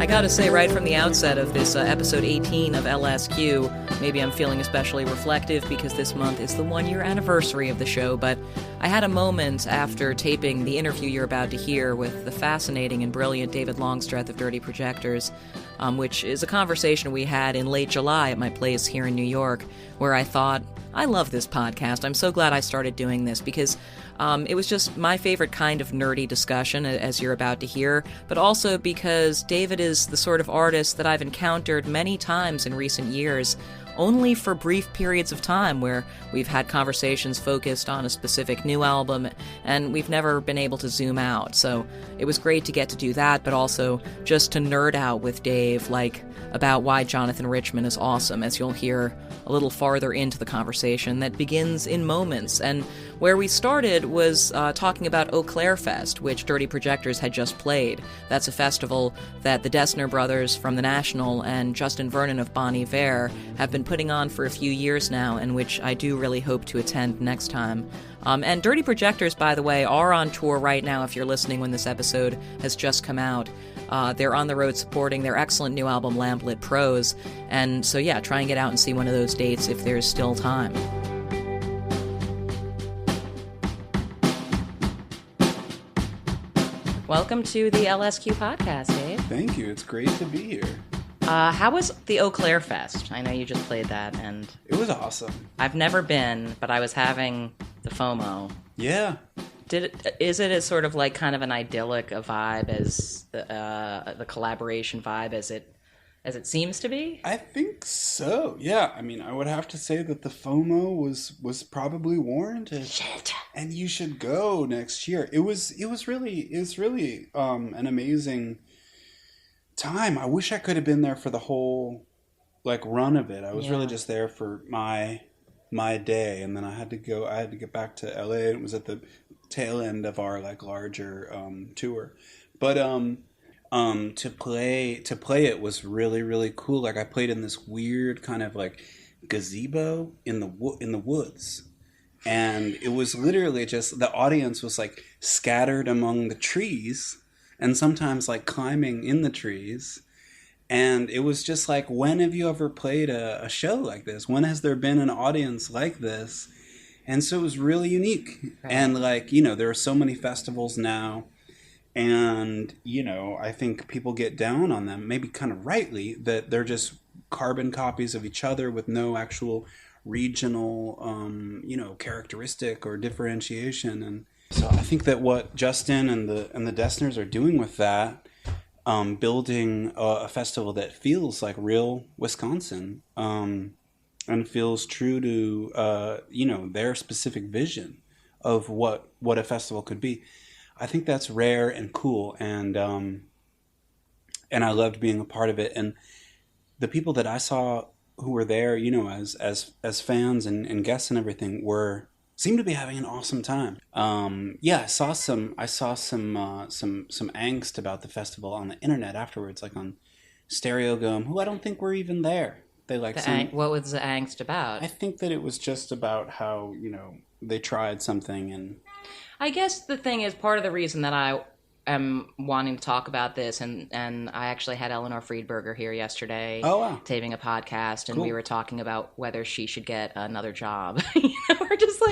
gotta say, right from the outset of this episode 18 of LSQ, maybe I'm feeling especially reflective because this month is the 1-year anniversary of the show, but I had a moment after taping the interview you're about to hear with the fascinating and brilliant David Longstreth of Dirty Projectors, which is a conversation we had in late July at my place here in New York, where I thought, I love this podcast. I'm so glad I started doing this because it was just my favorite kind of nerdy discussion, as you're about to hear, but also because David is the sort of artist that I've encountered many times in recent years, only for brief periods of time where we've had conversations focused on a specific new album, and we've never been able to zoom out. So it was great to get to do that, but also just to nerd out with Dave, like, about why Jonathan Richman is awesome, as you'll hear a little farther into the conversation that begins in moments. And where we started was talking about Eau Claire Fest, which Dirty Projectors had just played. That's a festival that the Dessner brothers from The National and Justin Vernon of Bon Iver have been putting on for a few years now, and which I do really hope to attend next time. And Dirty Projectors, by the way, are on tour right now if you're listening when this episode has just come out. They're on the road supporting their excellent new album, Lamp Lit Prose. And so, yeah, try and get out and see one of those dates if there's still time. Welcome to the LSQ podcast, Dave. Thank you. It's great to be here. How was the Eau Claire Fest? I know you just played that, and it was awesome. I've never been, but I was having the FOMO. Yeah. Is it as sort of like kind of an idyllic a vibe as the collaboration vibe as it seems to be? I think so. Yeah. I mean, I would have to say that the FOMO was probably warranted. Shit. And you should go next year. It was really an amazing time. I wish I could have been there for the whole run of it. I was really just there for my day, and then I had to get back to LA. It was at the tail end of our larger tour. But to play it was really, really cool. I played in this weird kind of gazebo in the woods. And it was literally just, the audience was scattered among the trees and sometimes climbing in the trees. And it was just when have you ever played a show like this? When has there been an audience like this? And so it was really unique. Right. And there are so many festivals now. And, I think people get down on them, maybe kind of rightly, that they're just carbon copies of each other with no actual regional, characteristic or differentiation. And so I think that what Justin and the Dessners are doing with that, building a festival that feels like real Wisconsin, and feels true to, their specific vision of what a festival could be. I think that's rare and cool, and I loved being a part of it. And the people that I saw who were there, as fans and guests and everything, seemed to be having an awesome time. I saw some angst about the festival on the internet afterwards, on Stereogum, who I don't think were even there. They what was the angst about? I think that it was just about how they tried something, and I guess the thing is, part of the reason that I am wanting to talk about this, and I actually had Eleanor Friedberger here yesterday, taping a podcast, and we were talking about whether she should get another job, or just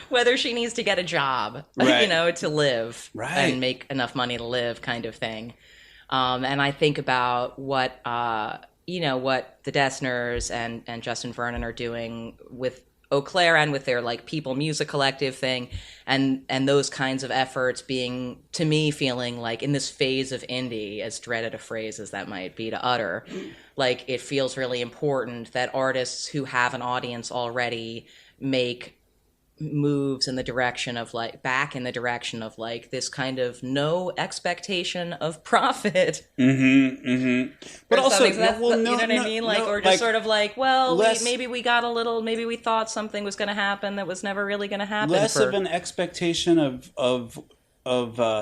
whether she needs to get a job, right. To live, right. and make enough money to live, kind of thing. And I think about what the Dessners and Justin Vernon are doing with Eau Claire and with their People Music Collective thing, and those kinds of efforts being, to me, feeling in this phase of indie, as dreaded a phrase as that might be to utter, it feels really important that artists who have an audience already make moves in the direction of back in the direction of this kind of no expectation of profit. But also, you know what I mean? Or just sort of maybe we got a little, maybe we thought something was going to happen that was never really going to happen. Less of an expectation of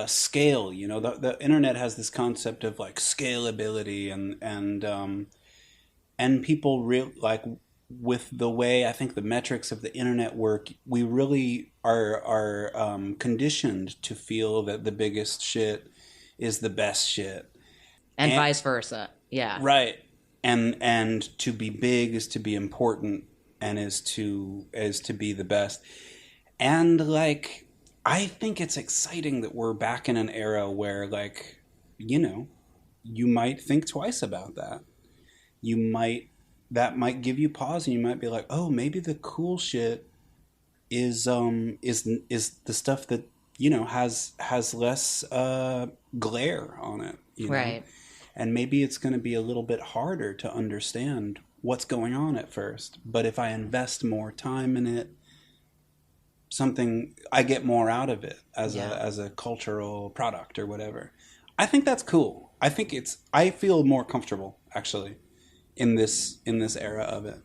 scale. The internet has this concept of scalability and people with the way I think the metrics of the internet work, we really are conditioned to feel that the biggest shit is the best shit. And vice versa. Yeah. Right. And to be big is to be important and is to be the best. And like, I think it's exciting that we're back in an era where, like, you know, you might think twice about that. That might give you pause, and you might be like, oh, maybe the cool shit is the stuff that, you know, has less glare on it, you know? Right. And maybe it's going to be a little bit harder to understand what's going on at first. But if I invest more time in it, I get more out of it as a cultural product or whatever. I think that's cool. I feel more comfortable actually in this era of it.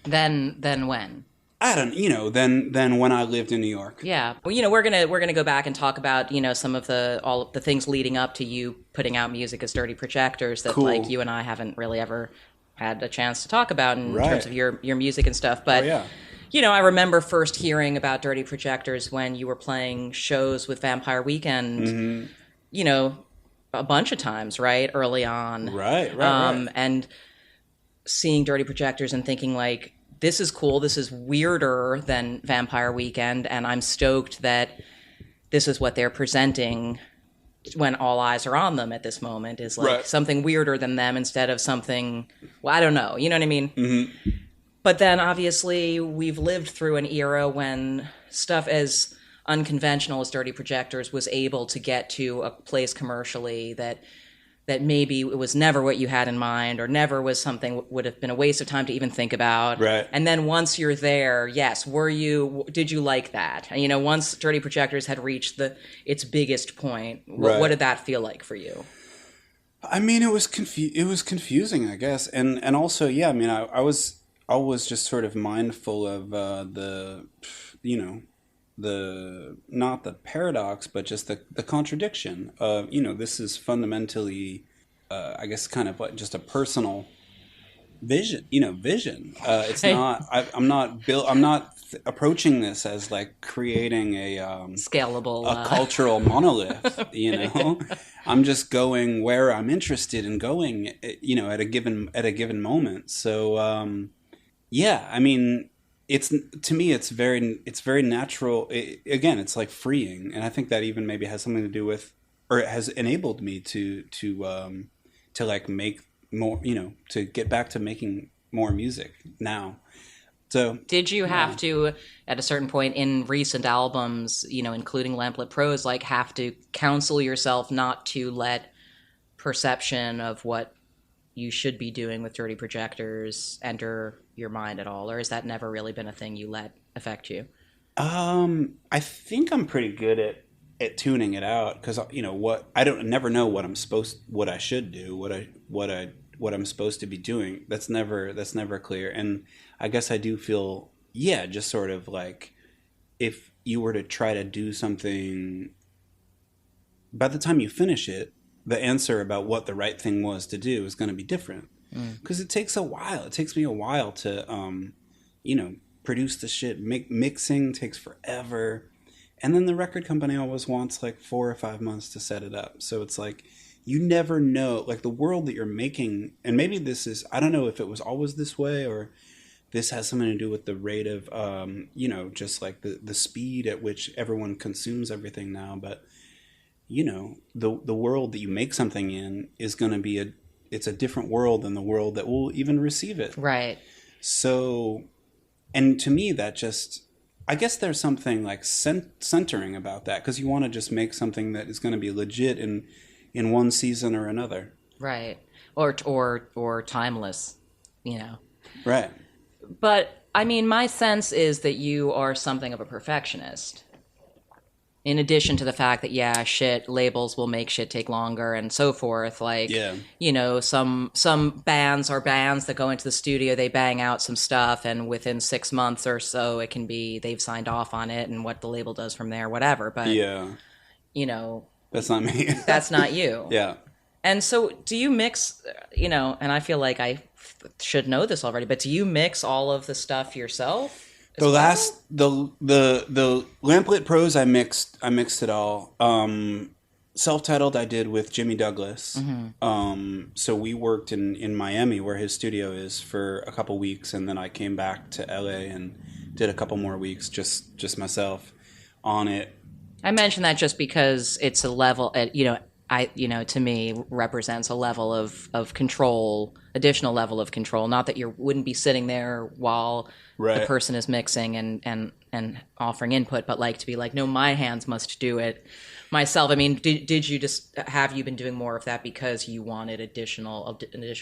Than when? I don't, you know, than when I lived in New York. Yeah. Well, you know, we're gonna go back and talk about, you know, some of all of the things leading up to you putting out music as Dirty Projectors that like you and I haven't really ever had a chance to talk about in terms of your music and stuff. But you know, I remember first hearing about Dirty Projectors when you were playing shows with Vampire Weekend, you know, a bunch of times, right? Early on. Right. And seeing Dirty Projectors and thinking like, this is cool. This is weirder than Vampire Weekend, and I'm stoked that this is what they're presenting when all eyes are on them at this moment is like something weirder than them instead of something, well, I don't know. You know what I mean? Mm-hmm. But then obviously we've lived through an era when stuff as unconventional as Dirty Projectors was able to get to a place commercially that maybe it was never what you had in mind or never was something would have been a waste of time to even think about. Right. And then once you're there, yes, did you like that? And, you know, once Dirty Projectors had reached its biggest point, what did that feel like for you? I mean, it was confusing, I guess. And also, yeah, I mean, I was just sort of mindful of not the paradox, but just the contradiction of, you know, this is fundamentally, I guess, kind of like just a personal vision. It's not. I'm not approaching this as like creating a scalable, a cultural monolith. You know, I'm just going where I'm interested in going. You know, at a given moment. So, yeah, I mean. To me, it's very natural. Again, it's like freeing, and I think that even maybe has something to do with, or it has enabled me to like make more, you know, to get back to making more music now. So, did you have to, at a certain point in recent albums, you know, including Lamp Lit Prose, like have to counsel yourself not to let perception of what you should be doing with Dirty Projectors enter your mind at all, or has that never really been a thing you let affect you? I think I'm pretty good at tuning it out, because, you know, I never know what I should do, what I'm supposed to be doing. That's never clear. And I guess I do feel, just sort of like if you were to try to do something, by the time you finish it, the answer about what the right thing was to do is going to be different. Because it takes a while. It takes me a while to, you know, produce the shit. Mixing takes forever. And then the record company always wants like 4 or 5 months to set it up. So it's like, you never know, like the world that you're making. And maybe this is, I don't know if it was always this way, or this has something to do with the rate of, you know, just like the speed at which everyone consumes everything now. But, you know, the world that you make something in is going to be it's a different world than the world that will even receive it. Right. So, and to me, that just, I guess there's something like centering about that, because you want to just make something that is going to be legit in one season or another. Right. Or timeless, you know. Right. But, I mean, my sense is that you are something of a perfectionist. In addition to the fact that, labels will make shit take longer and so forth. Like, you know, some bands are bands that go into the studio, they bang out some stuff, and within 6 months or so, it can be they've signed off on it, and what the label does from there, whatever. But, you know. That's not me. That's not you. Yeah. And so do you mix, you know, and I feel like I should know this already, but do you mix all of the stuff yourself? The Lamp Lit Prose, I mixed it all. self-titled I did with Jimmy Douglas. So we worked in Miami, where his studio is, for a couple weeks, and then I came back to LA and did a couple more weeks just myself on it. I mention that just because it's a level, to me represents a level of control, additional level of control. Not that you wouldn't be sitting there while the person is mixing and offering input, but like to be like, no, my hands must do it myself. I mean, did you have you been doing more of that because you wanted an additional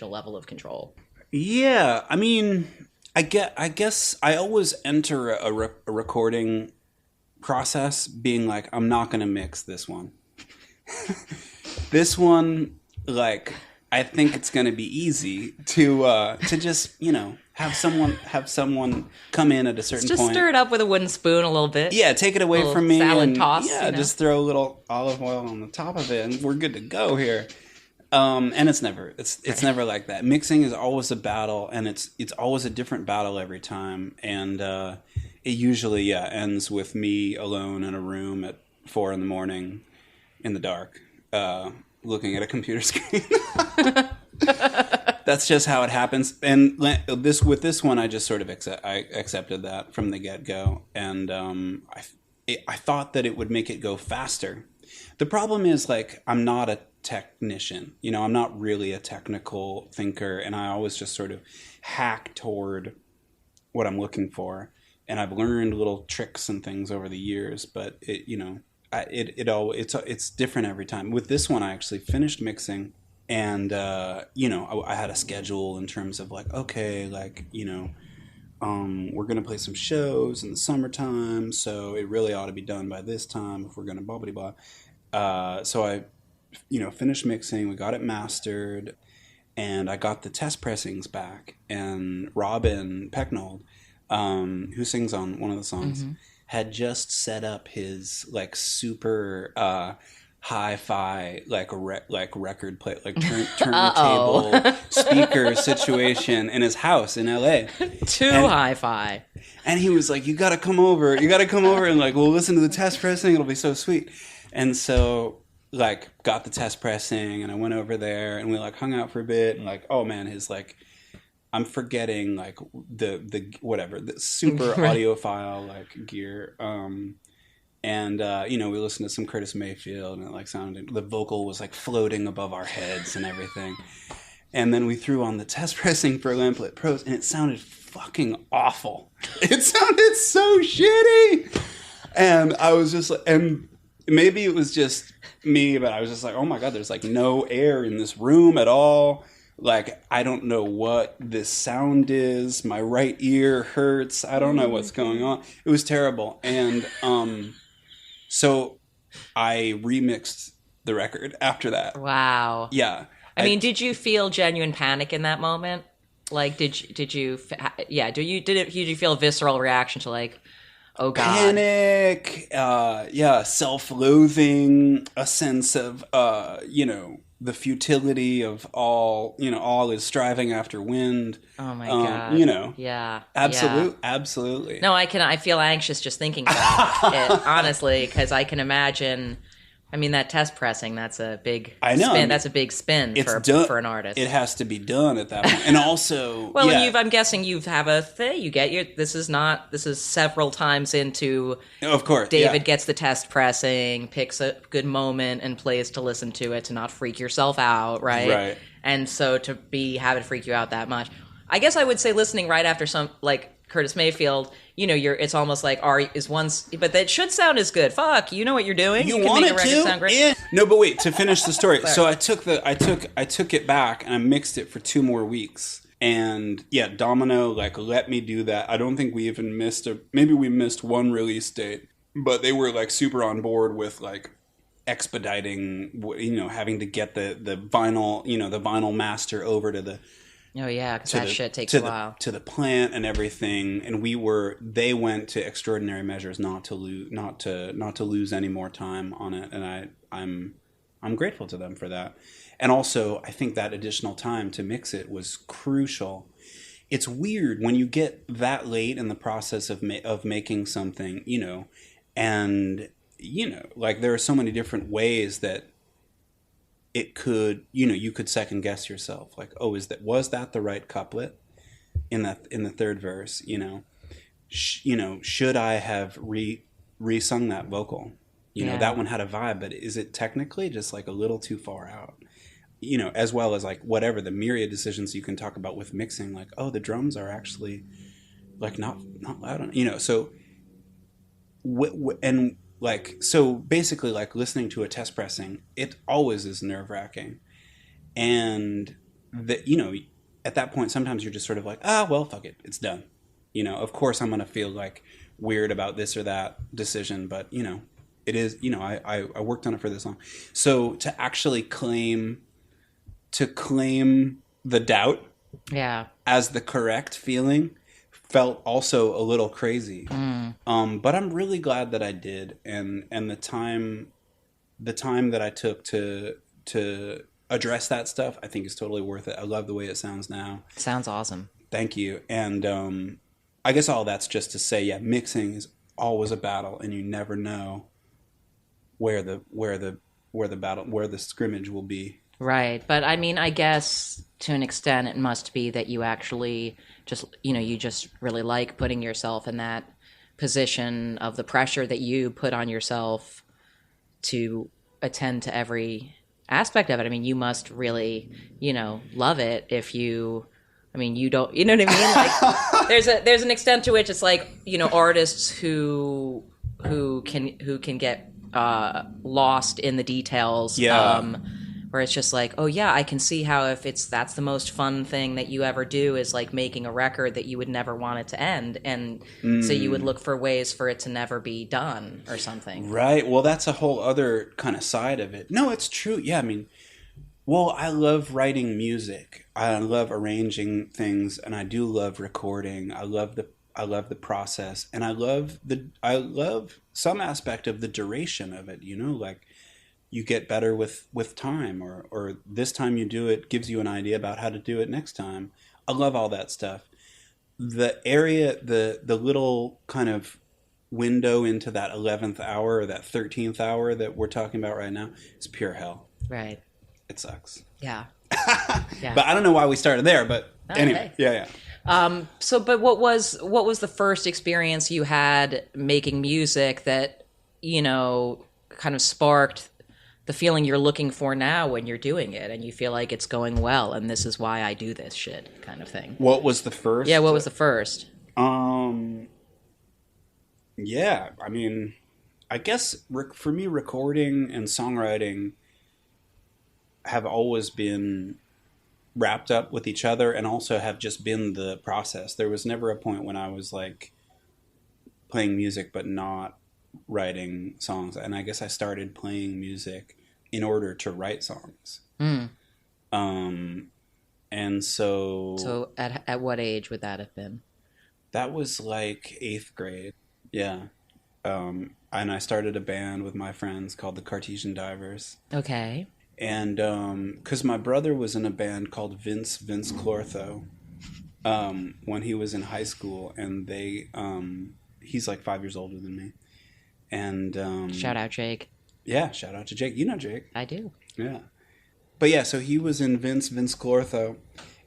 level of control? Yeah, I mean, I guess I always enter a recording process being like, I'm not going to mix this one. This one, like, I think it's going to be easy to just, have someone come in at a certain point. Just stir it up with a wooden spoon a little bit. Yeah, take it away from me. Salad toss. Yeah, just throw a little olive oil on the top of it, and we're good to go here. And it's never like that. Mixing is always a battle, and it's always a different battle every time. And it usually ends with me alone in a room at 4 a.m. in the dark, looking at a computer screen. That's just how it happens. And with this one, I just sort of accepted that from the get-go, and I thought that it would make it go faster. The problem is, like, I'm not a technician. I'm not really a technical thinker, and I always just sort of hack toward what I'm looking for. And I've learned little tricks and things over the years, but it's different every time. With this one, I actually finished mixing, and I had a schedule in terms of like, okay, like, we're gonna play some shows in the summertime, so it really ought to be done by this time if we're gonna blah blah blah. So I finished mixing, we got it mastered, and I got the test pressings back, and Robin Pecknold, who sings on one of the songs, had just set up his like super hi-fi like record play, like turntable speaker situation in his house in LA. Hi-fi. And he was like, you gotta come over and like, we'll listen to the test pressing, it'll be so sweet. And so like got the test pressing, and I went over there, and we like hung out for a bit, and like, oh man, his like, I'm forgetting like the super audiophile like gear. We listened to some Curtis Mayfield, and it like sounded, the vocal was like floating above our heads and everything. And then we threw on the test pressing for Lamp Lit Prose, and it sounded fucking awful. It sounded so shitty. And I was just like, and maybe it was just me, but I was just like, oh my God, there's like no air in this room at all. Like, I don't know what this sound is. My right ear hurts. I don't know what's going on. It was terrible. And so I remixed the record after that. Wow. Yeah. I mean, did you feel genuine panic in that moment? Like, did you feel a visceral reaction to like, oh God? Panic, self-loathing, a sense of, the futility of all is striving after wind. Oh my God. Yeah. Absolutely. No, I feel anxious just thinking about it, honestly, because I can imagine, I mean, that test pressing, that's a big spin. That's a big spin for an artist. It has to be done at that point. And also, well, and I'm guessing you have a thing. You get this is several times into. Of course, David gets the test pressing, picks a good moment, and plays to listen to it to not freak yourself out, right? Right. And so to have it freak you out that much, I guess I would say listening right after some like Curtis Mayfield, it's almost like but that should sound as good. Fuck, you know what you're doing. You can want make it a record to? sound great. Yeah. No, but wait, to finish the story. So I took it back, and I mixed it for 2 more weeks. And yeah, Domino like let me do that. I don't think we even maybe we missed one release date, but they were like super on board with like expediting, having to get the vinyl, the vinyl master over to the. Oh yeah, because that shit takes a while. To the plant and everything, and they went to extraordinary measures not to lose any more time on it, and I'm grateful to them for that. And also, I think that additional time to mix it was crucial. It's weird when you get that late in the process of making something, and like there are so many different ways that it could, you could second guess yourself, like, oh, was that the right couplet in the third verse? Should I have re-sung that vocal? That one had a vibe, but is it technically just like a little too far out? As well as like whatever the myriad decisions you can talk about with mixing, like, oh, the drums are actually like not loud, so and like, so basically, like, listening to a test pressing, it always is nerve-wracking. And that, at that point, sometimes you're just sort of like, well, fuck it, it's done. Of course I'm going to feel like weird about this or that decision, but it is, I worked on it for this long. So to actually claim the doubt as the correct feeling felt also a little crazy. But I'm really glad that I did. And the time that I took to address that stuff, I think is totally worth it. I love the way it sounds now. Sounds awesome. Thank you. And I guess all that's just to say, mixing is always a battle, and you never know where the scrimmage will be. Right. But I mean, I guess to an extent it must be that you actually just, you just really like putting yourself in that position of the pressure that you put on yourself to attend to every aspect of it. I mean, you must really, love it if you, you don't, you know what I mean? Like there's an extent to which it's like, artists who can get lost in the details. Where it's just like, oh yeah, I can see how if that's the most fun thing that you ever do is like making a record that you would never want it to end. And so you would look for ways for it to never be done or something. Right. Well, that's a whole other kind of side of it. No, it's true. Yeah. I love writing music. I love arranging things, and I do love recording. I love the process, and I love some aspect of the duration of it, like, you get better with time, or this time you do it gives you an idea about how to do it next time. I love all that stuff. The area, the little kind of window into that 11th hour or that 13th hour that we're talking about right now is pure hell. Right. It sucks. Yeah. Yeah. But I don't know why we started there, but anyway. Okay. Yeah. But what was the first experience you had making music that, kind of sparked the feeling you're looking for now when you're doing it and you feel like it's going well and this is why I do this shit kind of thing? What was the first? Yeah, what was the first? Yeah, I guess for me, recording and songwriting have always been wrapped up with each other and also have just been the process. There was never a point when I was like playing music but not writing songs, and I guess I started playing music in order to write songs. And so at what age would that have been? That was like 8th grade. Yeah. And I started a band with my friends called the Cartesian Divers. Okay. And because my brother was in a band called Vince Clortho when he was in high school, and he's like 5 years older than me. And shout out Jake. Yeah, shout out to Jake. You know Jake. I do. Yeah. But yeah, so he was in Vince Clortho,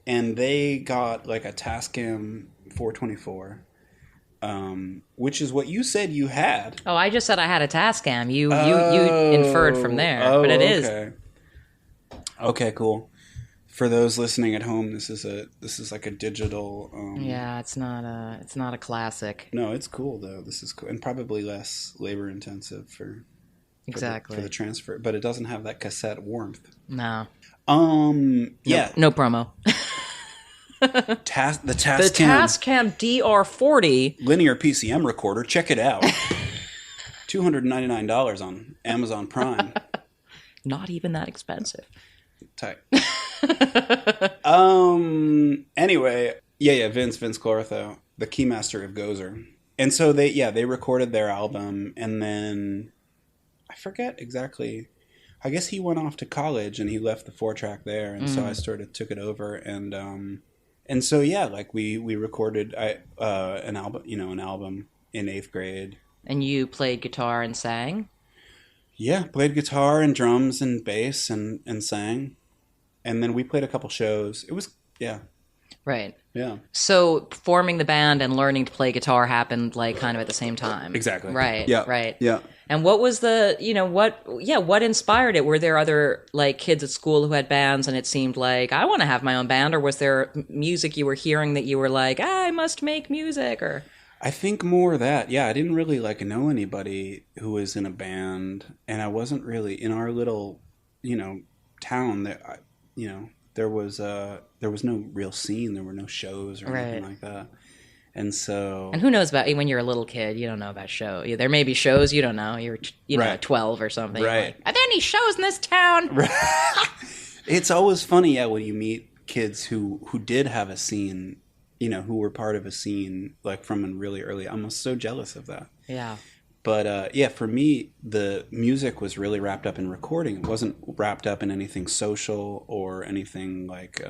and they got like a Tascam 424, which is what you said you had. Oh, I just said I had a Tascam. You inferred from there, but it is. Okay, cool. For those listening at home, this is like a digital. Yeah, it's not a classic. No, it's cool though. This is cool, and probably less labor intensive for the transfer, but it doesn't have that cassette warmth. No. Yeah. No promo. The Tascam DR40 linear PCM recorder. Check it out. $299 on Amazon Prime. Not even that expensive. Tight. Anyway, Vince Clortho, the keymaster of Gozer. And so they recorded their album, and then I forget exactly. I guess he went off to college and he left the 4-track there, and so I sort of took it over, and so like we recorded an album in 8th grade. And you played guitar and sang? Yeah, played guitar and drums and bass and sang. And then we played a couple shows. It was, yeah, Right. yeah. So forming the band and learning to play guitar happened like kind of at the same time. Exactly. Right. Yeah. Right. Yeah. And what was what inspired it? Were there other like kids at school who had bands and it seemed like I want to have my own band, or was there music you were hearing that you were like, I must make music, or I think more that, yeah, I didn't really like know anybody who was in a band, and I wasn't really in our little, town that, there was no real scene. There were no shows or anything Right. like that. And so, And who knows about when you're a little kid, you don't know about show. There may be shows you don't know. You're Right. 12 or something. You're Right. like, are there any shows in this town? it's always funny, yeah, when you meet kids who did have a scene, who were part of a scene like from a really early. I'm so jealous of that. Yeah. But yeah, for me, the music was really wrapped up in recording. It wasn't wrapped up in anything social or anything like,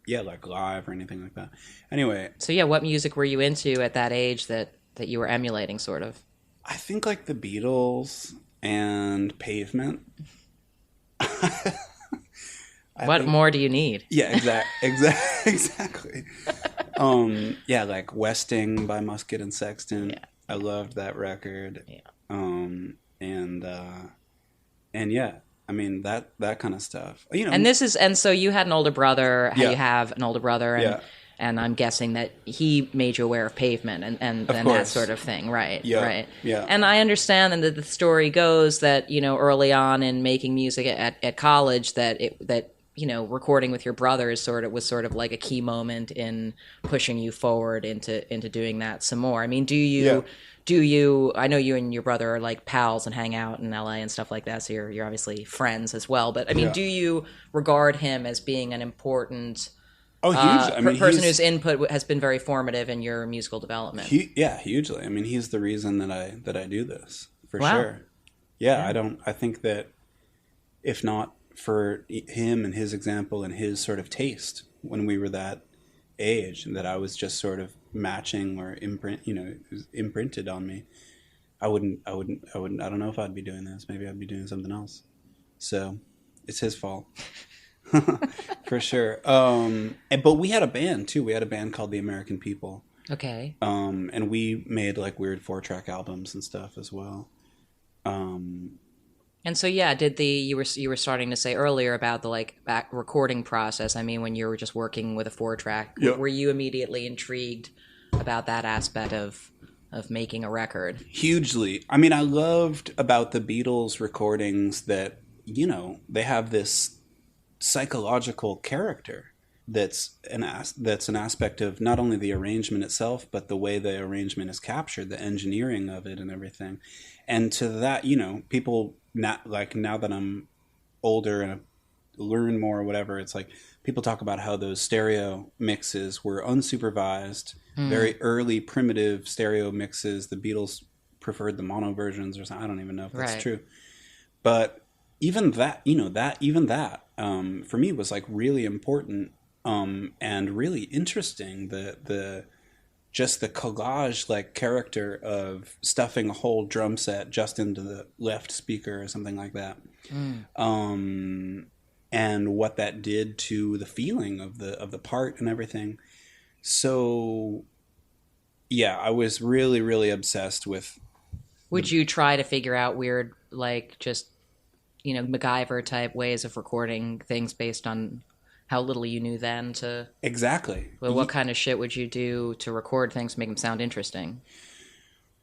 like live or anything like that. Anyway, So yeah, what music were you into at that age that you were emulating, sort of? I think like the Beatles and Pavement. What more do you need? Yeah, exactly. Yeah, like Westing by Musket and Sexton. Yeah. I loved that record. Yeah. And yeah, I mean that kind of stuff. And so you had an older brother. Yeah. You have an older brother, and Yeah. and I'm guessing that he made you aware of Pavement and that course. sort of thing, right? Yeah. Right. Yeah. And I understand that the story goes that early on in making music at college that recording with your brother was sort of like a key moment in pushing you forward into doing that some more. I mean, I know you and your brother are like pals and hang out in LA and stuff like that, so you're obviously friends as well. But I mean, Yeah. do you regard him as being an important huge. I mean, person whose input has been very formative in your musical development? Hugely. I mean, he's the reason that I do this for Wow. sure. Yeah, I think that if not for him and his example and his sort of taste when we were that age, and that I was just sort of matching or imprinted on me, I don't know if I'd be doing this. Maybe I'd be doing something else. So it's his fault. For sure. But we had a band too. We had a band called the American People. Okay. And we made like weird 4-track albums and stuff as well. And so yeah, you were starting to say earlier about the back recording process. I mean, when you were just working with a 4-track, Yep. were you immediately intrigued about that aspect of making a record? Hugely. I mean, I loved about the Beatles recordings that, they have this psychological character that's an aspect of not only the arrangement itself, but the way the arrangement is captured, the engineering of it and everything. And to that, people now that I'm older and I learn more or whatever, it's like people talk about how those stereo mixes were unsupervised, very early primitive stereo mixes. The Beatles preferred the mono versions or something. I don't even know if that's Right. true. But even that, for me was like really important and really interesting. The just the collage like character of stuffing a whole drum set just into the left speaker or something like that. And what that did to the feeling of the part and everything. So yeah, I was really, really obsessed with. Would you try to figure out weird, just MacGyver type ways of recording things based on how little you knew then to Exactly. well, what kind of shit would you do to record things to make them sound interesting?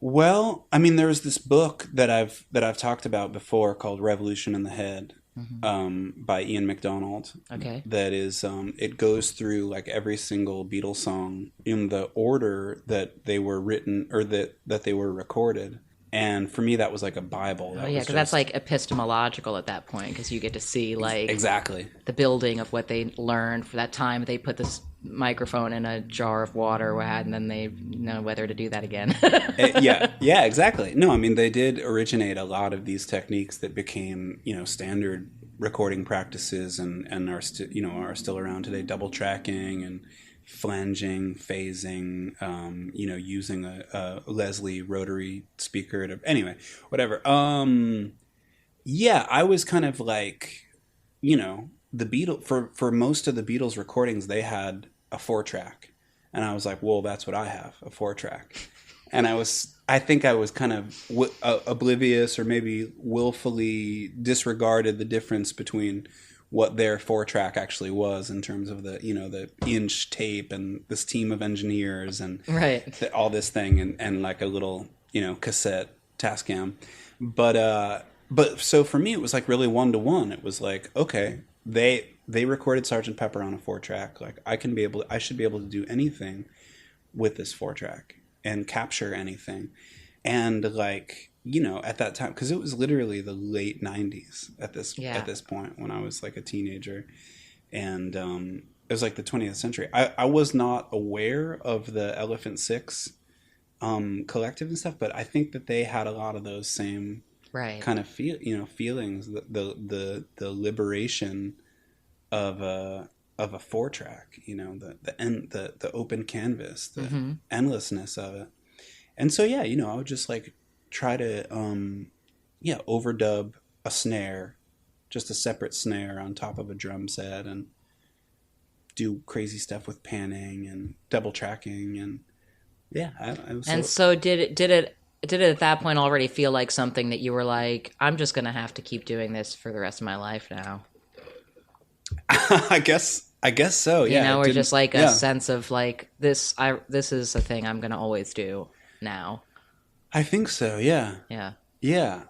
Well, I mean, there's this book that I've talked about before called Revolution in the Head, by Ian MacDonald. Okay. That is, it goes through like every single Beatles song in the order that they were written or that they were recorded. And for me, that was like a Bible. Oh yeah, because that's like epistemological at that point, because you get to see exactly the building of what they learned for that time. They put this microphone in a jar of water, and then they know whether to do that again. Yeah, exactly. No, I mean, they did originate a lot of these techniques that became, standard recording practices and are still around today. Double tracking and flanging, phasing, using a Leslie rotary speaker anyway, whatever. Yeah, I was kind of like, you know, the Beatles for most of the Beatles recordings, they had a 4-track, and I was like, well, that's what I have, a 4-track, and I think I was kind of oblivious or maybe willfully disregarded the difference between what their 4-track actually was in terms of the, you know, the inch tape and this team of engineers and Right. all this thing and like a little, you know, cassette Tascam. But so for me, it was like really 1-to-1. It was like, okay, they recorded Sergeant Pepper on a 4-track. Like I should be able to do anything with this 4-track and capture anything. And like, you know, at that time, because it was literally the late 90s at this point when I was like a teenager. And it was like the 20th century. I was not aware of the Elephant Six collective and stuff, but I think that they had a lot of those same kind of feelings, the liberation of a 4-track, you know, the open canvas, the endlessness of it. And so yeah, you know, I would just like try to overdub a snare, just a separate snare on top of a drum set, and do crazy stuff with panning and double tracking. And yeah, I was And so did it at that point already feel like something that you were like, I'm just gonna have to keep doing this for the rest of my life now? I guess so. Yeah, you know, or just like a sense of like this is a thing I'm gonna always do now. I think so. Yeah.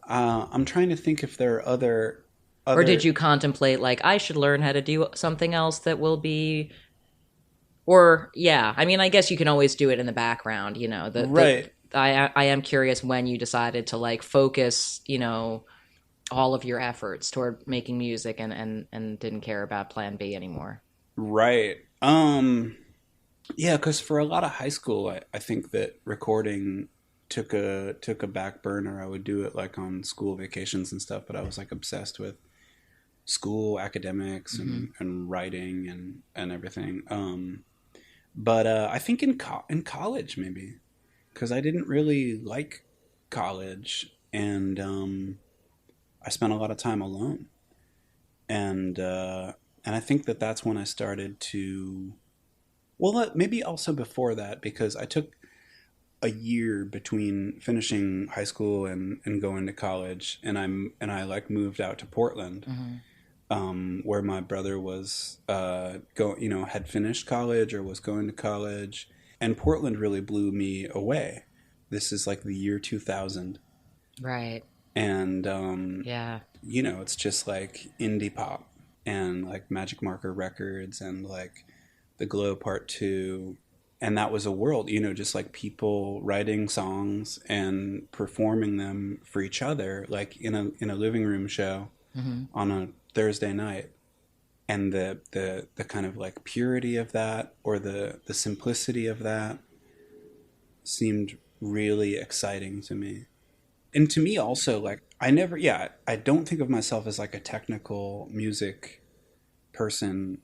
I'm trying to think if there are other. Or did you contemplate like I should learn how to do something else that will be? Or yeah, I mean, I guess you can always do it in the background. You know, right. I am curious when you decided to like focus, you know, all of your efforts toward making music and didn't care about plan B anymore. Right. Yeah, because for a lot of high school, I think that recording took a back burner. I would do it like on school vacations and stuff, but I was like obsessed with school academics and writing and everything. But I think in college maybe, because I didn't really like college, and I spent a lot of time alone, and I think that that's when I started to, well, maybe also before that, because I took a year between finishing high school and going to college, and I like moved out to Portland, where my brother was had finished college or was going to college, and Portland really blew me away. This is like the year 2000, right? And you know, it's just like indie pop and like Magic Marker Records and like the Glow Part 2. And that was a world, you know, just like people writing songs and performing them for each other, like in a living room show on a Thursday night. And the kind of like purity of that, or the simplicity of that, seemed really exciting to me. And to me also, like, I don't think of myself as like a technical music person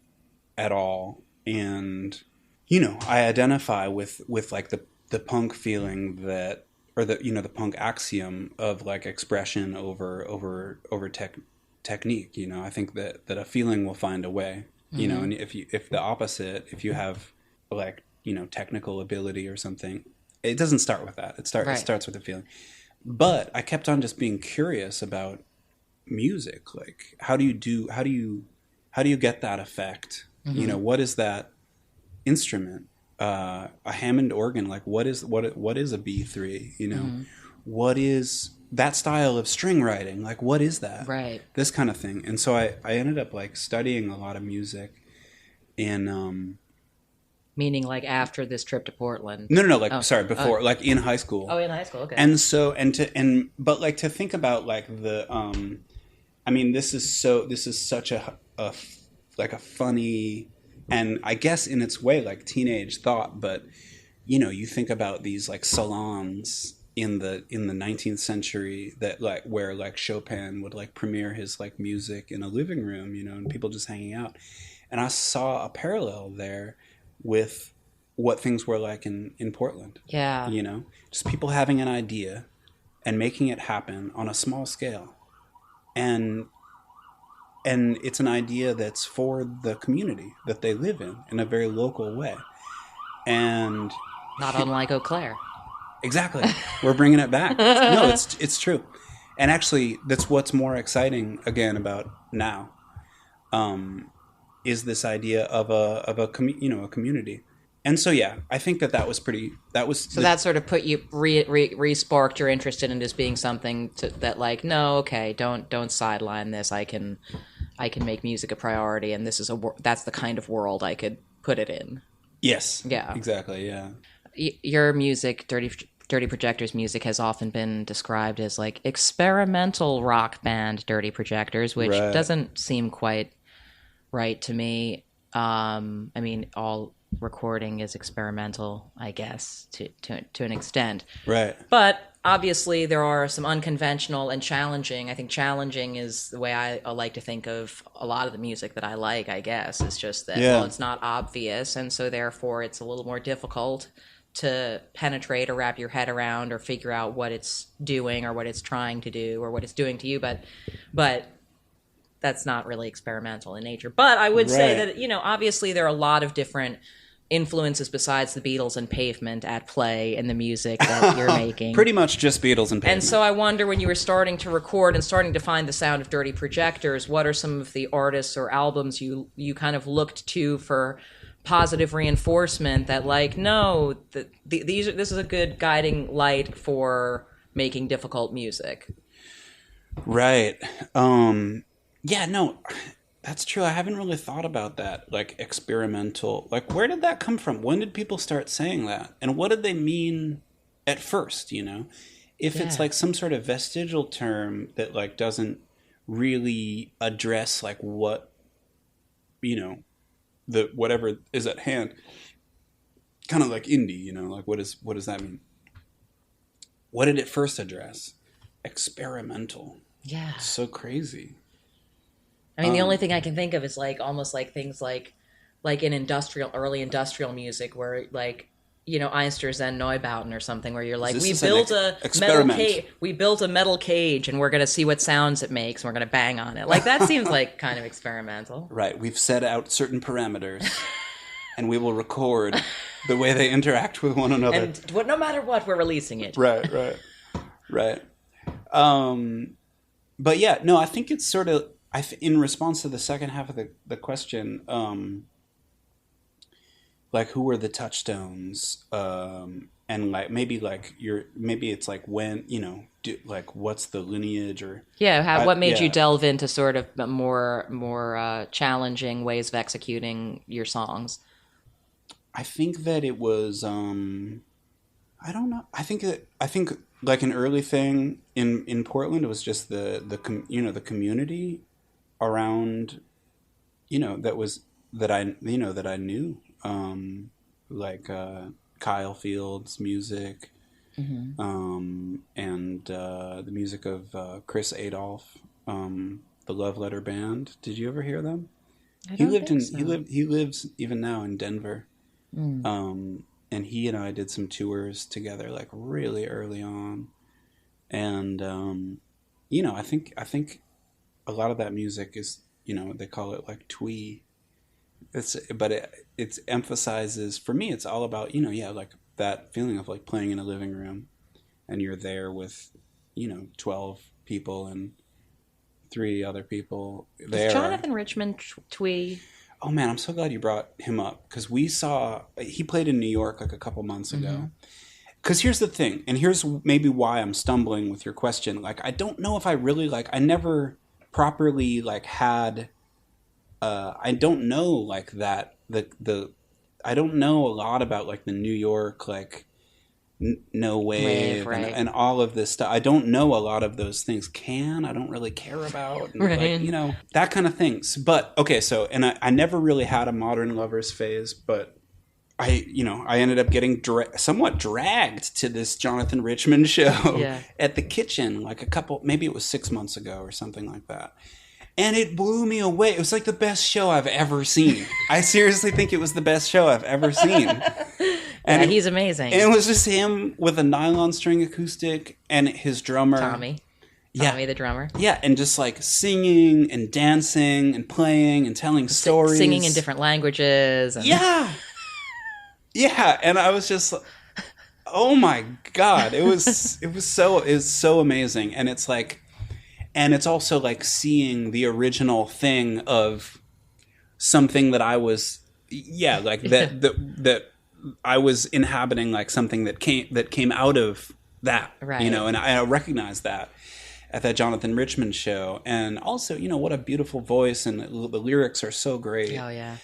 at all. And, you know, I identify with like the punk feeling that, or the, you know, the punk axiom of like expression over technique. You know, I think that a feeling will find a way, you know, and if the opposite, if you have like, you know, technical ability or something, it doesn't start with that. It starts with a feeling. But I kept on just being curious about music. Like, how do you get that effect? You know, what is that instrument? A Hammond organ, like what is a B3? You know, what is that style of string writing? Like, what is that? Right. This kind of thing. And so I ended up like studying a lot of music in meaning like after this trip to Portland. No, like before, like in high school. Oh, in high school, okay. And so but like to think about like the I mean, this is such a funny, and I guess in its way like teenage thought, but you know, you think about these like salons in the 19th century that like where like Chopin would like premiere his like music in a living room, you know, and people just hanging out. And I saw a parallel there with what things were like in Portland. Yeah. You know, just people having an idea and making it happen on a small scale. and it's an idea that's for the community that they live in a very local way. And not unlike Eau Claire. Exactly. We're bringing it back. No, it's true. And actually, that's what's more exciting again about now, is this idea of a community. And so, yeah, I think that was pretty. That sort of put you re-sparked your interest in it as being something that like, no, okay, don't sideline this. I can make music a priority, and that's the kind of world I could put it in. Yes. Yeah. Exactly. Yeah. Your music, Dirty Projectors music, has often been described as like experimental rock band Dirty Projectors, which doesn't seem quite right to me. I mean, all recording is experimental, I guess, to an extent. Right. But obviously there are some unconventional and challenging. I think challenging is the way I like to think of a lot of the music that I like, I guess. It's just that, well, it's not obvious, and so therefore it's a little more difficult to penetrate or wrap your head around or figure out what it's doing or what it's trying to do or what it's doing to you. But that's not really experimental in nature. But I would say that, obviously there are a lot of different influences besides the Beatles and Pavement at play in the music that you're making. Pretty much just Beatles and Pavement. And so I wonder, when you were starting to record and starting to find the sound of Dirty Projectors, what are some of the artists or albums you kind of looked to for positive reinforcement that, like, no, this is a good guiding light for making difficult music? Right. Yeah, no, that's true. I haven't really thought about that, like experimental. Like, where did that come from? When did people start saying that? And what did they mean at first, If it's like some sort of vestigial term that like doesn't really address like what, the whatever is at hand, kind of like indie, like what does that mean? What did it first address? Experimental. Yeah. It's so crazy. I mean, the only thing I can think of is like almost like things like in early industrial music, where like, Einstürzen and Neubauten or something, where you're like, we built a metal cage and we're going to see what sounds it makes and we're going to bang on it. Like, that seems like kind of experimental. Right. We've set out certain parameters and we will record the way they interact with one another. And no matter what, we're releasing it. Right. But yeah, no, I think it's sort of, in response to the second half of the question, like, who were the touchstones, and like maybe it's like when, like what's the lineage, or what made you delve into sort of more challenging ways of executing your songs? I think that it was I don't know. I think like an early thing in Portland, it was just the community around, that I knew, like Kyle Field's music, and the music of Chris Adolph, the Love Letter Band. Did you ever hear them? He lives even now in Denver. And he and I did some tours together, like really early on, and I think a lot of that music is, they call it like twee. It emphasizes, for me, it's all about, like that feeling of like playing in a living room, and you're there with, 12 people and 3 other people there. Is Jonathan Richman twee? Oh man, I'm so glad you brought him up, because he played in New York like a couple months ago. Because here's the thing, and here's maybe why I'm stumbling with your question. Like, I don't know if I really I never properly like had. I don't know like that I don't know a lot about like the New York like no wave right. and all of this stuff. I don't know a lot of those things. I don't really care about, and, right. like, that kind of things. But okay, so, and I never really had a Modern Lovers phase, but I ended up getting somewhat dragged to this Jonathan Richman show at the Kitchen, like maybe it was 6 months ago or something like that. And it blew me away. It was like the best show I've ever seen. I seriously think it was the best show I've ever seen. And he's amazing. And it was just him with a nylon string acoustic and his drummer. Tommy. Tommy the drummer. Yeah, and just like singing and dancing and playing and telling stories. Singing in different languages. And... Yeah. Yeah, and I was just oh my God. It was so amazing. And it's like, and it's also like seeing the original thing of something that I was, like that I was inhabiting, like something that came out of that, right. And I recognized that at that Jonathan Richman show. And also, what a beautiful voice, and the lyrics are so great. Oh yeah.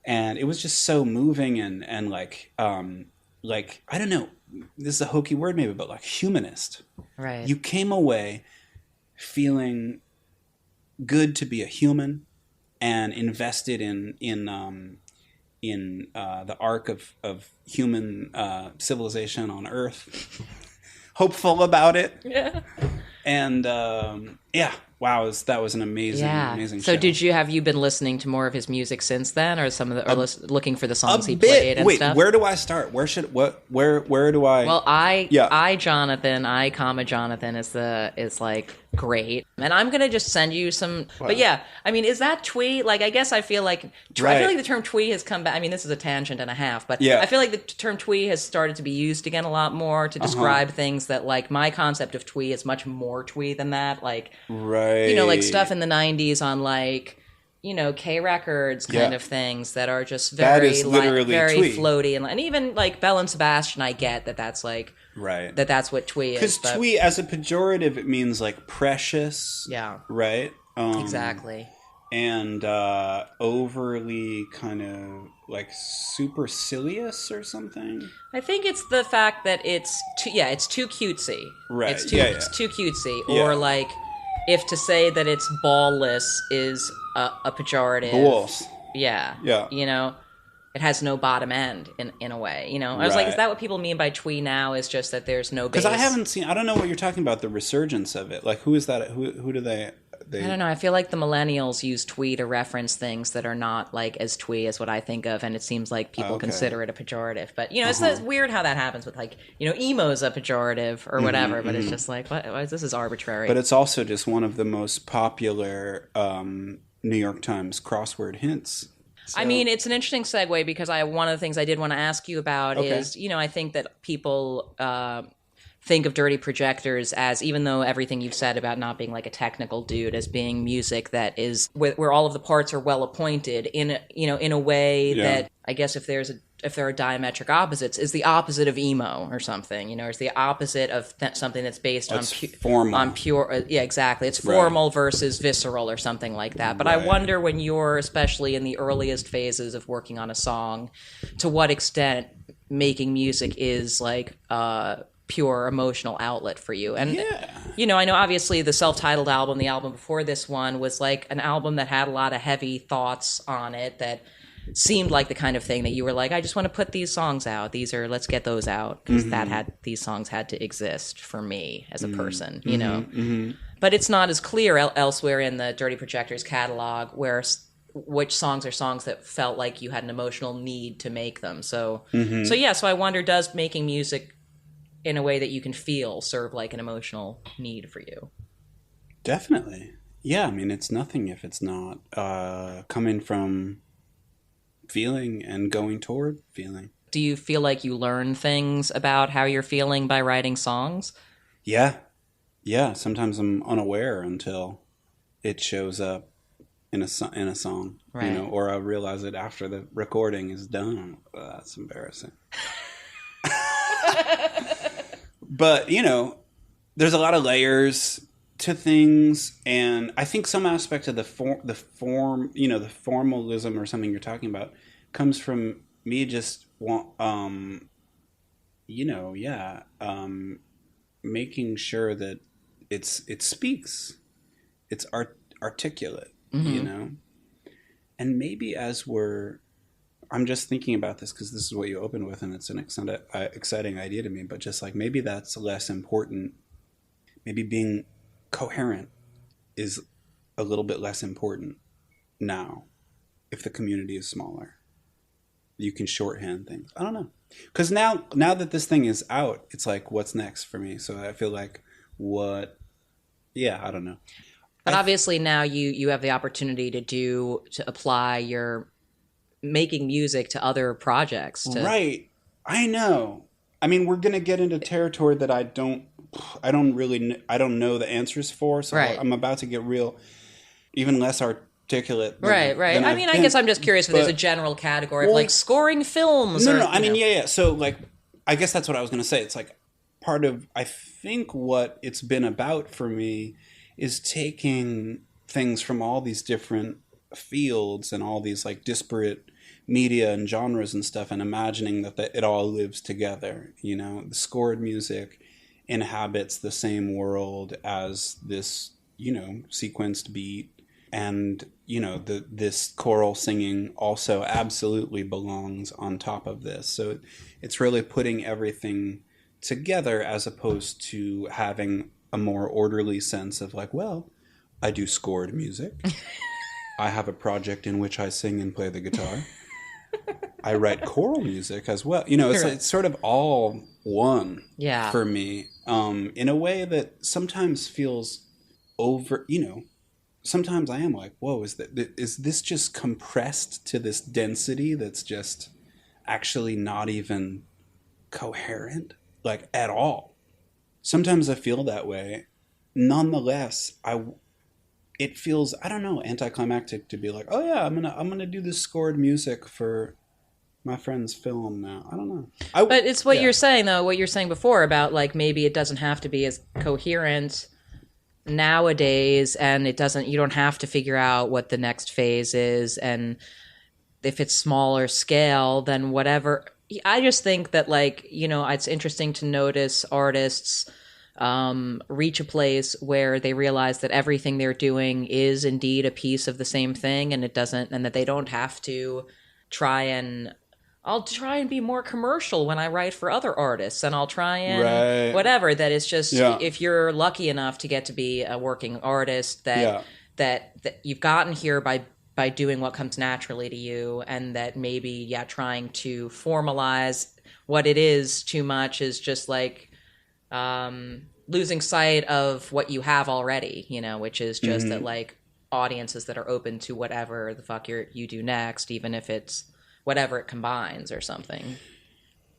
And it was just so moving and like I don't know, this is a hokey word maybe, but like humanist. Right. You came away feeling good to be a human and invested in the arc of human civilization on Earth. Hopeful about it. Yeah. And wow, that was an amazing show. So have you been listening to more of his music since then, or looking for the songs he played and stuff? Where do I start? Where do I? Well, I Jonathan is like great, and I'm gonna just send you some. Wow. But yeah, I mean, is that twee? Like, I guess I feel like the term twee has come back. I mean, this is a tangent and a half, but I feel like the term twee has started to be used again a lot more to describe things that, like, my concept of twee is much more twee than that. Like, like stuff in the 90s on like, K Records kind of things that are just very very floaty, and even like Belle and Sebastian, I get that's like that's what twee is. Because twee as a pejorative, it means like precious. Yeah. Right? Exactly. And overly kind of like supercilious or something. I think it's the fact that it's too cutesy. Right. It's too cutesy. Or like, if to say that it's ballless is a pejorative. Balls. Yeah. Yeah. It has no bottom end in a way. I was like, is that what people mean by twee now? Is just that there's no base? Because I don't know what you're talking about, the resurgence of it. Like, who is that? Who do they... I don't know. I feel like the millennials use twee to reference things that are not like as twee as what I think of, and it seems like people consider it a pejorative. But it's weird how that happens with, like, emo's a pejorative or whatever. But it's just like, what? This is arbitrary. But it's also just one of the most popular New York Times crossword hints. So. I mean, it's an interesting segue because one of the things I did want to ask you about is, I think that people think of Dirty Projectors as, even though everything you've said about not being like a technical dude, as being music that is where all of the parts are well appointed in a way that, I guess, if there are diametric opposites, is the opposite of emo or something, or is the opposite of something that's based on formal. On pure, exactly. It's formal versus visceral or something like that. But I wonder, when you're, especially in the earliest phases of working on a song, to what extent making music is like pure emotional outlet for you. And I know obviously the self-titled album, the album before this one, was like an album that had a lot of heavy thoughts on it that seemed like the kind of thing that you were like, I just want to put these songs out. Let's get those out, because these songs had to exist for me as a person, But it's not as clear elsewhere in the Dirty Projectors catalog which songs are songs that felt like you had an emotional need to make them. So I wonder, does making music in a way that you can feel serve like an emotional need for you? Definitely. Yeah, I mean, it's nothing if it's not coming from feeling and going toward feeling. Do you feel like you learn things about how you're feeling by writing songs? Yeah. Sometimes I'm unaware until it shows up in a song, right. Or I realize it after the recording is done. Oh, that's embarrassing. But, there's a lot of layers to things, and I think some aspect of the form, the formalism or something you're talking about comes from me just making sure that it speaks, it's articulate, and maybe I'm just thinking about this because this is what you opened with, and it's an exciting idea to me, but just like, maybe that's less important. Maybe being coherent is a little bit less important now if the community is smaller. You can shorthand things. I don't know. Because now that this thing is out, it's like, what's next for me? So I feel like what yeah, I don't know. But obviously now you have the opportunity to apply your making music to other projects. Right. I know. I mean, we're gonna get into territory that I don't really, I don't know the answers for. So Right. I'm about to get real, even less articulate. Right. Than I I've mean, I been. guess I'm just curious if there's a But, general category of well, like scoring films. no, Or, no. I you mean, know. yeah. So like, I guess that's what I was gonna say. It's like part of, I think what it's been about for me is taking things from all these different fields and all these like disparate media and genres and stuff, and imagining that it all lives together. You know, the scored music inhabits the same world as this, you know, sequenced beat, and you know, this choral singing also absolutely belongs on top of this. So it's really putting everything together, as opposed to having a more orderly sense of like, well, I do scored music. I have a project in which I sing and play the guitar. I write choral music as well. You know, it's sort of all one for me, in a way that sometimes feels over, you know, sometimes I am like, whoa, is this just compressed to this density that's just actually not even coherent, like, at all? Sometimes I feel that way. Nonetheless, it feels, I don't know, anticlimactic to be like, oh yeah, I'm gonna do this scored music for my friend's film now. I don't know. But it's what you're saying, though, what you're saying before about like maybe it doesn't have to be as coherent nowadays, and you don't have to figure out what the next phase is, and if it's smaller scale, then whatever. I just think that, like, you know, it's interesting to notice artists reach a place where they realize that everything they're doing is indeed a piece of the same thing, and that they don't have to I'll try and be more commercial when I write for other artists, and I'll try and whatever. That is just, if you're lucky enough to get to be a working artist, that you've gotten here by doing what comes naturally to you, and that maybe trying to formalize what it is too much is just like losing sight of what you have already, you know, which is just that, like, audiences that are open to whatever the fuck you do next, even if it's whatever it combines or something.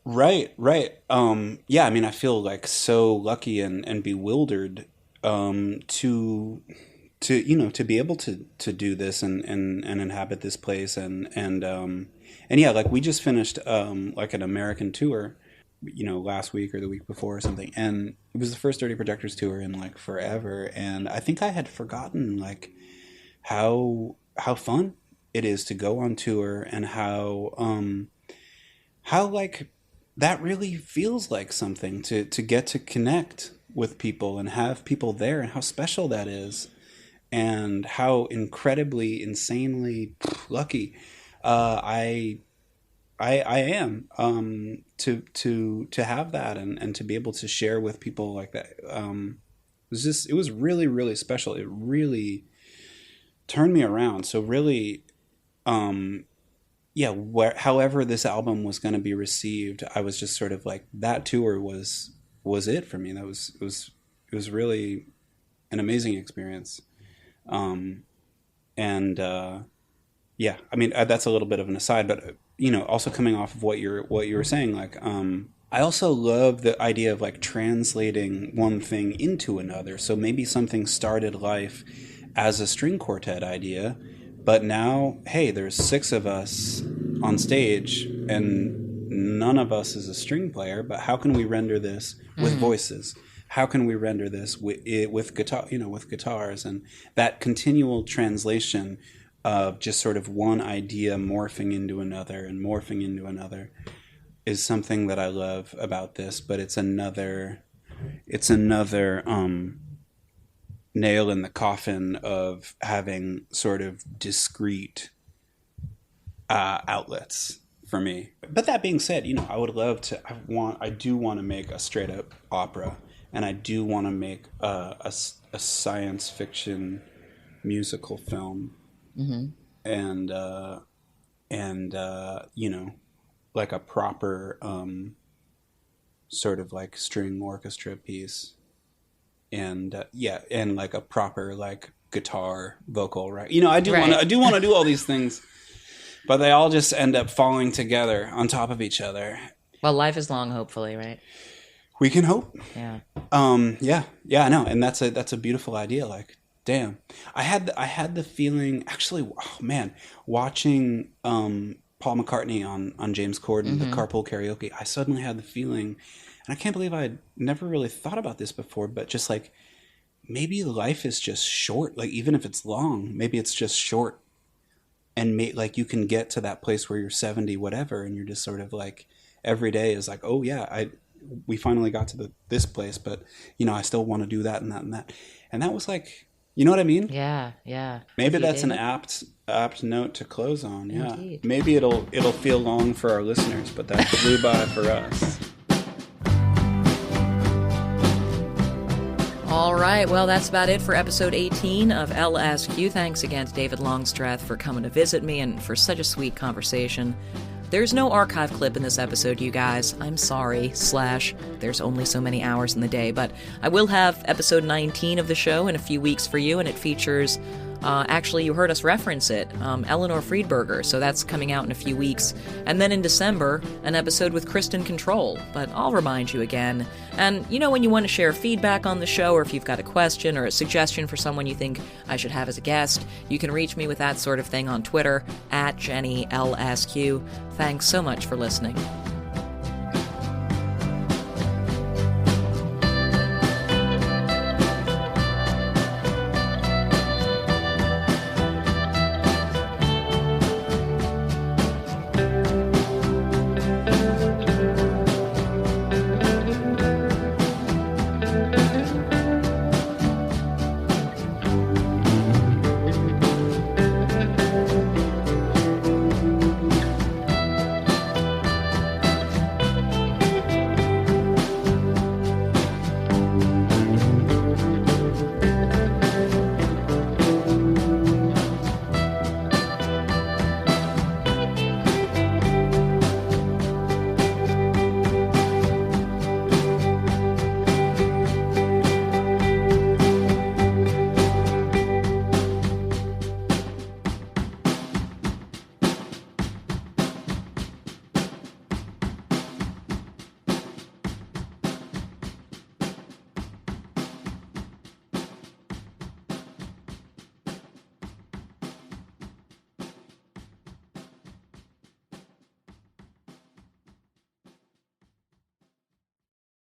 Right. Yeah, I mean, I feel like so lucky and bewildered to you know, to be able to do this and inhabit this place, and yeah, like, we just finished like an American tour, you know, last week or the week before or something, and it was the first Dirty Projectors tour in like forever, and I think I had forgotten like how fun it is to go on tour, and how like that really feels like something to get to connect with people and have people there, and how special that is, and how incredibly, insanely lucky I am to have that, and to be able to share with people like that. It was really, really special. It really turned me around. So really, however this album was going to be received, I was just sort of like, that tour was it for me. It was really an amazing experience. Yeah, I mean, that's a little bit of an aside, but you know, also coming off of what you were saying, like, I also love the idea of like translating one thing into another. So maybe something started life as a string quartet idea, but now, hey, there's 6 of us on stage, and none of us is a string player. But how can we render this with voices? How can we render this with guitar? You know, with guitars, and that continual translation of just sort of one idea morphing into another and morphing into another is something that I love about this. But it's another nail in the coffin of having sort of discrete outlets for me. But that being said, you know, I would love to. I do want to make a straight up opera, and I do want to make a science fiction musical film, and you know, like a proper sort of like string orchestra piece. and like a proper like guitar vocal, right? You know, I do want to do all these things, but they all just end up falling together on top of each other. Well, life is long, hopefully, right? We can hope. Yeah. Yeah, I know, and that's a beautiful idea. Like, damn, I had the feeling actually. Oh man, watching Paul McCartney on James Corden, the Carpool Karaoke, I suddenly had the feeling, and I can't believe I'd never really thought about this before, but just like maybe life is just short. Like even if it's long, maybe it's just short, and like you can get to that place where you're 70, whatever, and you're just sort of like every day is like, oh yeah, we finally got to this place, but you know, I still want to do that and that and that, and that was like, you know what I mean? Yeah. Maybe that's an apt note to close on. Yeah. Indeed. Maybe it'll feel long for our listeners, but that flew by for us. All right, well, that's about it for episode 18 of LSQ. Thanks again to David Longstreth for coming to visit me and for such a sweet conversation. There's no archive clip in this episode, you guys. I'm sorry, / there's only so many hours in the day, but I will have episode 19 of the show in a few weeks for you, and it features, actually, you heard us reference it, Eleanor Friedberger, so that's coming out in a few weeks. And then in December, an episode with Kristen Control, but I'll remind you again. And, you know, when you want to share feedback on the show, or if you've got a question or a suggestion for someone you think I should have as a guest, you can reach me with that sort of thing on Twitter, @JennyLSQ. Thanks so much for listening.